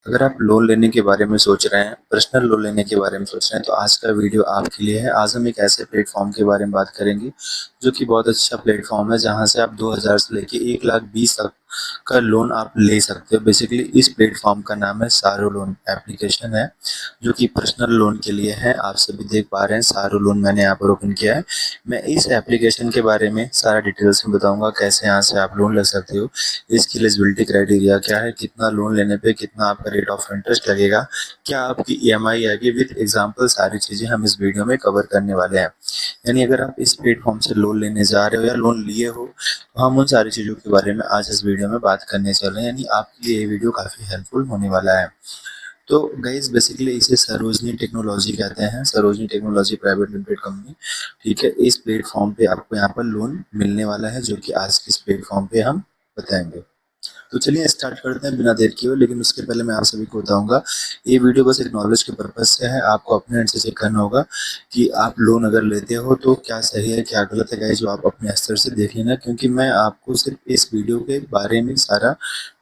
अगर आप लोन लेने के बारे में सोच रहे हैं, पर्सनल लोन लेने के बारे में सोच रहे हैं, तो आज का वीडियो आपके लिए है। आज हम एक ऐसे प्लेटफॉर्म के बारे में बात करेंगे जो कि बहुत अच्छा प्लेटफॉर्म है, जहां से आप 2000 से लेके 1,20,000 तक का लोन आप ले सकते हो। बेसिकली इस प्लेटफॉर्म का नाम है सारो लोन एप्लीकेशन है, जो कि पर्सनल लोन के लिए है। आप सभी देख पा रहे हैं सारो लोन मैंने यहाँ पर ओपन किया है। मैं इस एप्लीकेशन के बारे में सारा डिटेल्स में बताऊंगा, कैसे यहाँ से आप लोन ले सकते हो, इसकी एलिजिबिलिटी क्राइटेरिया क्या है, कितना लोन लेने पे कितना आपका रेट ऑफ इंटरेस्ट लगेगा, क्या आपकी ईएमआई आएगी, विद एग्जांपल सारी चीज़ें हम इस वीडियो में कवर करने वाले हैं। यानी अगर आप इस प्लेटफॉर्म से लोन लेने जा रहे हो या लोन लिए हो, तो हम उन सारी चीज़ों के बारे में आज इस वीडियो में बात करने चल रहे हैं। यानी आपके लिए ये वीडियो काफ़ी हेल्पफुल होने वाला है। तो गाइज बेसिकली इसे सरोजनी टेक्नोलॉजी कहते हैं, Sarojini technology private limited company. ठीक है, इस प्लेटफॉर्म पे आपको यहाँ पर लोन मिलने वाला है, जो कि आज के इस प्लेटफॉर्म पे हम बताएंगे। तो चलिए स्टार्ट करते हैं बिना देर किए हुए। लेकिन उसके पहले मैं आप सभी को बताऊंगा, ये वीडियो बस एक नॉलेज के पर्पज से है। आपको अपने एंड से चेक करना होगा कि आप लोन अगर लेते हो तो क्या सही है क्या गलत है। गाइस जो आप अपने स्तर से देख लेना, क्योंकि मैं आपको सिर्फ इस वीडियो के बारे में सारा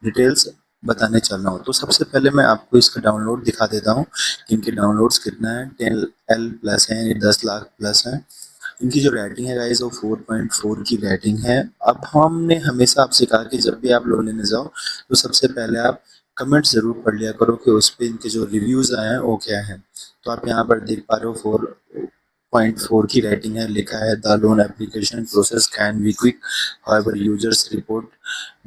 डिटेल्स बताने चल रहा हूँ। तो सबसे पहले मैं आपको इसका डाउनलोड दिखा देता हूँ कि इनके डाउनलोड्स कितना है। 10L प्लस है, यानी 10 लाख प्लस है। इनकी जो रेटिंग है गाइस वो 4.4 की रेटिंग है। अब हमने हमेशा आपसे कहा कि जब भी आप लोन लेने जाओ तो सबसे पहले आप कमेंट ज़रूर पढ़ लिया करो कि उस पे इनके जो रिव्यूज़ आए हैं वो क्या है। तो आप यहाँ पर देख पा रहे हो 4.4 की रेटिंग है, लिखा है the loan application process can be quick, however users report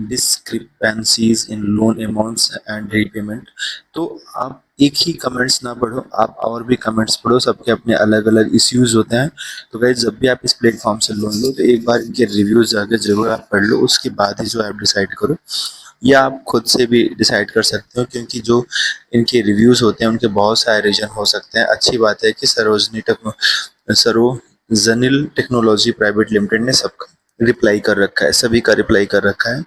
discrepancies in loan amounts and repayment. तो आप एक ही कमेंट्स ना पढ़ो, आप और भी कमेंट्स पढ़ो, सबके अपने अलग अलग इश्यूज होते हैं। तो गाइस जब भी आप इस प्लेटफॉर्म से लोन लो तो एक बार इनके रिव्यूज जाके जरूर आप पढ़ लो, उसके बाद ही जो आप डिसाइड करो। या आप खुद से भी डिसाइड कर सकते हो, क्योंकि जो इनके रिव्यूज होते हैं उनके बहुत सारे रीजन हो सकते हैं। अच्छी बात है कि सरोजनिल टेक्नोलॉजी प्राइवेट लिमिटेड ने सबका रिप्लाई कर रखा है, सभी का रिप्लाई कर रखा है।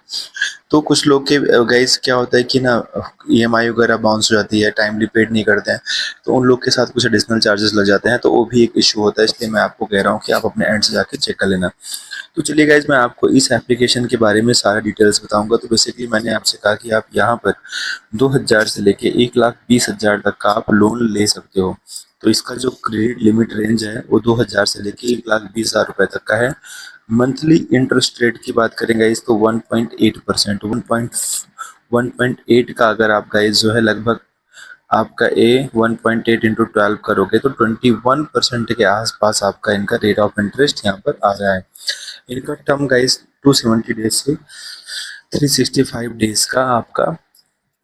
तो कुछ लोग के गाइस क्या होता है कि ना, ईएमआई वगैरह बाउंस हो जाती है, टाइमली पेड नहीं करते हैं, तो उन लोग के साथ कुछ एडिशनल चार्जेस लग जाते हैं, तो वो भी एक इशू होता है। इसलिए मैं आपको कह रहा हूँ कि आप अपने एंड से जाके चेक कर लेना। तो चलिए गाइज मैं आपको इस एप्लीकेशन के बारे में सारा डिटेल्स बताऊंगा। तो बेसिकली मैंने आपसे कहा कि आप यहाँ पर 2000 से लेके 1,20,000 तक का आप लोन ले सकते हो। तो इसका जो क्रेडिट लिमिट रेंज है वो 2000 से लेके 1,20,000 रुपए तक का है। मंथली इंटरेस्ट रेट की बात करेंगे इस तो 1.8%, 1.8 का अगर आप गाइज जो है लगभग आपका 1.8 इंटू 12 करोगे तो 21% के आसपास आपका इनका रेट ऑफ इंटरेस्ट यहाँ पर आ रहा है। इनका टर्म गाइस 270 डेज से 365 डेज का आपका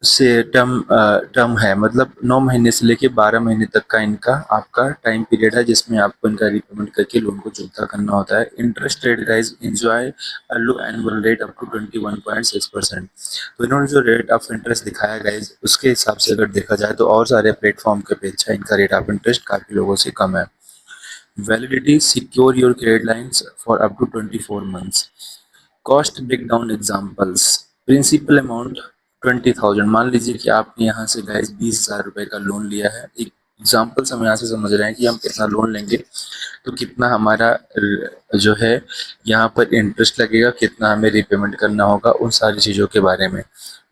से टर्म है, मतलब 9 महीने से लेके 12 महीने तक का इनका आपका टाइम पीरियड है, जिसमें आपको इनका रिपेमेंट करके लोन को चुकता करना होता है। Interest rate guys enjoy low annual rate up to 21.6%। तो इन्होंने जो रेट ऑफ इंटरेस्ट दिखाया गाइज उसके हिसाब से अगर देखा जाए तो और सारे प्लेटफॉर्म के अपेक्षा इनका रेट ऑफ इंटरेस्ट काफ़ी लोगों से कम है। Validity secure your credit lines for up to 24 months. Cost breakdown examples. Principal amount 20,000। मान लीजिए कि आपने यहाँ से गाइस 20,000 रुपए का लोन लिया है। एक एग्जाम्पल्स हम यहाँ से समझ रहे हैं कि हम कितना लोन लेंगे तो कितना हमारा जो है यहाँ पर इंटरेस्ट लगेगा, कितना हमें रिपेमेंट करना होगा, उन सारी चीज़ों के बारे में।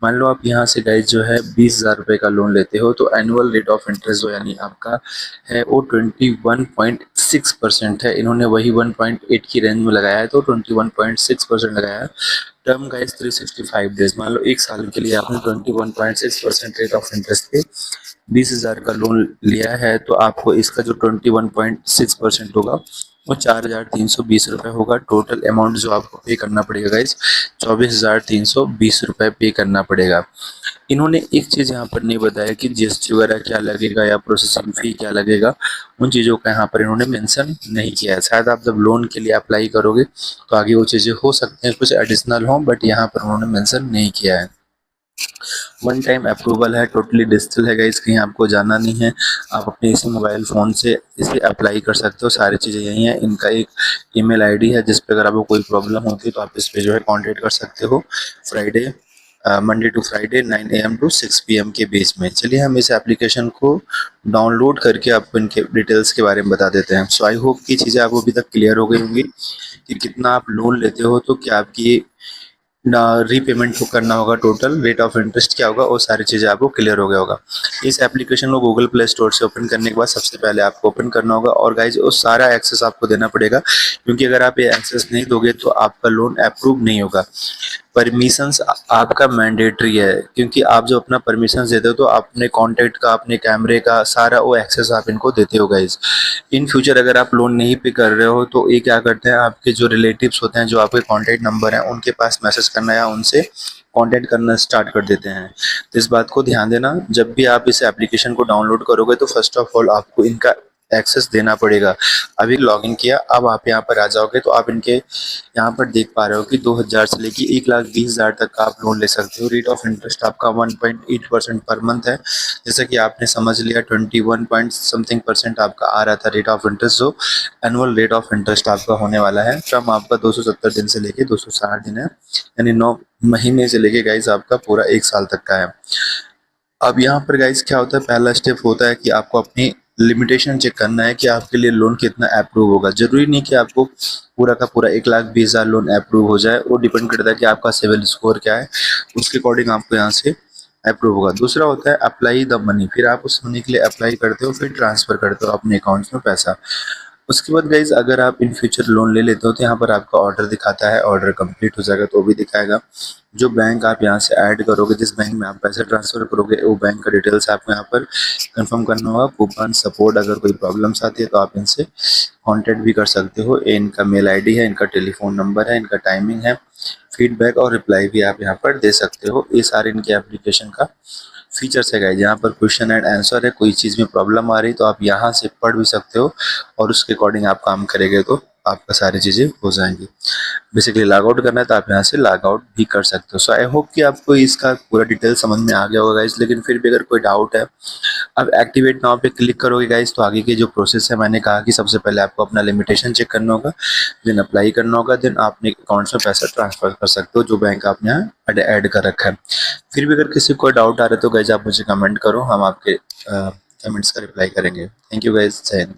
मान लो आप यहाँ से गाइज जो है 20,000 रुपये का लोन लेते हो तो एनुअल रेट ऑफ इंटरेस्ट जो यानी आपका है वो 21.6% है। इन्होंने वही 1.8 की रेंज में लगाया है तो 21.6% लगाया है। Term guys 365 days. मान लो एक साल के लिए आपने 21.6% रेट ऑफ इंटरेस्ट पे 20,000 का लोन लिया है, तो आपको इसका जो 21.6% होगा वो 4,320 रुपये होगा। टोटल अमाउंट जो आपको पे करना पड़ेगा गाइज 24,320 रुपये पे करना पड़ेगा। इन्होंने एक चीज़ यहाँ पर नहीं बताया कि जीएसटी वगैरह क्या लगेगा या प्रोसेसिंग फ़ी क्या लगेगा, उन चीज़ों का यहाँ पर इन्होंने मेंशन नहीं किया है। शायद आप जब लोन के लिए अप्लाई करोगे तो आगे वो चीज़ें हो सकते हैं कुछ एडिशनल हों, बट यहाँ पर उन्होंने मेंशन नहीं किया है। वन टाइम अप्रूवल है, टोटली डिजिटल है गाइस, कहीं आपको जाना नहीं है। आप अपने इसी मोबाइल फ़ोन से इसे अप्लाई कर सकते हो, सारी चीज़ें यही हैं। इनका एक ईमेल आईडी है जिस पे अगर आपको कोई प्रॉब्लम होती है तो आप इस पे जो है कांटेक्ट कर सकते हो। Friday Monday to Friday 9 AM to 6 PM के बीच में। चलिए हम इस एप्लीकेशन को डाउनलोड करके आपको इनके डिटेल्स के बारे में बता देते हैं। सो आई होप की चीज़ें आपको अभी तक क्लियर हो गई होंगी कि कितना आप लोन लेते हो तो क्या आपकी रीपेमेंट को करना होगा, टोटल रेट ऑफ इंटरेस्ट क्या होगा, वो सारी चीज़ें आपको क्लियर हो गया होगा। इस एप्लीकेशन को गूगल प्ले स्टोर से ओपन करने के बाद सबसे पहले आपको ओपन करना होगा और गाइज वो सारा एक्सेस आपको देना पड़ेगा, क्योंकि अगर आप ये एक्सेस नहीं दोगे तो आपका लोन अप्रूव नहीं होगा। परमिशंस आपका मैंडेटरी है, क्योंकि आप जब अपना परमिशंस देते हो तो अपने कॉन्टैक्ट का, अपने कैमरे का सारा वो एक्सेस आप इनको देते हो गाइज। इन फ्यूचर अगर आप लोन नहीं पे कर रहे हो तो ये क्या करते हैं, आपके जो रिलेटिव्स होते हैं, जो आपके कॉन्टैक्ट नंबर हैं, उनके पास मैसेज करना या उनसे कांटेक्ट करना स्टार्ट कर देते हैं। तो इस बात को ध्यान देना, जब भी आप इस एप्लीकेशन को डाउनलोड करोगे तो फर्स्ट ऑफ ऑल आपको इनका एक्सेस देना पड़ेगा। अभी लॉगिन किया, अब आप यहाँ पर आ जाओगे तो आप इनके यहाँ पर देख पा रहे हो कि 2000 से लेके 1,20,000 तक का आप लोन ले सकते हो। रेट ऑफ इंटरेस्ट आपका 1.8% पर मंथ है। जैसा कि आपने समझ लिया 21 पॉइंट समथिंग परसेंट आपका आ रहा था रेट ऑफ इंटरेस्ट, जो एनुअल रेट ऑफ इंटरेस्ट आपका होने वाला है। टर्म आपका 270 दिन से लेके 260 दिन है, यानी 9 महीने से लेके गाइज आपका पूरा 1 साल तक का है। अब यहाँ पर गाइज क्या होता है, पहला स्टेप होता है कि आपको अपनी लिमिटेशन चेक करना है कि आपके लिए लोन कितना अप्रूव होगा। जरूरी नहीं कि आपको पूरा का पूरा 1,20,000 लोन अप्रूव हो जाए, वो डिपेंड करता है कि आपका सिविल स्कोर क्या है, उसके अकॉर्डिंग आपको यहाँ से अप्रूव होगा। दूसरा होता है अप्लाई द मनी, फिर आप उस मनी के लिए अप्लाई करते हो, फिर ट्रांसफर करते हो अपने अकाउंट्स में पैसा। उसके बाद गाइज अगर आप इन फ्यूचर लोन ले लेते हो तो यहाँ पर आपका ऑर्डर दिखाता है, ऑर्डर कंप्लीट हो जाएगा तो भी दिखाएगा। जो बैंक आप यहाँ से ऐड करोगे, जिस बैंक में आप पैसे ट्रांसफर करोगे, वो बैंक का डिटेल्स आपको यहाँ पर कंफर्म करना होगा। कूपन सपोर्ट, अगर कोई प्रॉब्लम्स आती है तो आप इनसे कांटेक्ट भी कर सकते हो। ये इनका मेल आईडी है, इनका टेलीफोन नंबर है, इनका टाइमिंग है। फीडबैक और रिप्लाई भी आप यहाँ पर दे सकते हो। ये सारे इनके एप्लीकेशन का फीचर्स है गाइस। यहाँ पर क्वेश्चन एंड आंसर है, कोई चीज़ में प्रॉब्लम आ रही तो आप यहाँ से पढ़ भी सकते हो और उसके अकॉर्डिंग आप काम करेंगे तो आपका सारी चीज़ें हो जाएंगी। बेसिकली लॉग आउट करना है तो आप यहाँ से लॉग आउट भी कर सकते हो। सो आई होप कि आपको इसका पूरा डिटेल समझ में आ गया होगा गाइस, लेकिन फिर भी अगर कोई डाउट है, अब एक्टिवेट नाउ पे क्लिक करोगे गाइस तो आगे की जो प्रोसेस है, मैंने कहा कि सबसे पहले आपको अपना लिमिटेशन चेक करना होगा, देन अप्लाई करना होगा, देन आप अपने अकाउंट में पैसा ट्रांसफर कर सकते हो जो बैंक आपने यहाँ ऐड कर रखा है। फिर भी अगर किसी को डाउट आ रहा है तो गाइस आप मुझे कमेंट करो, हम आपके कमेंट्स का रिप्लाई करेंगे। थैंक यू गाइस, जय हिंद।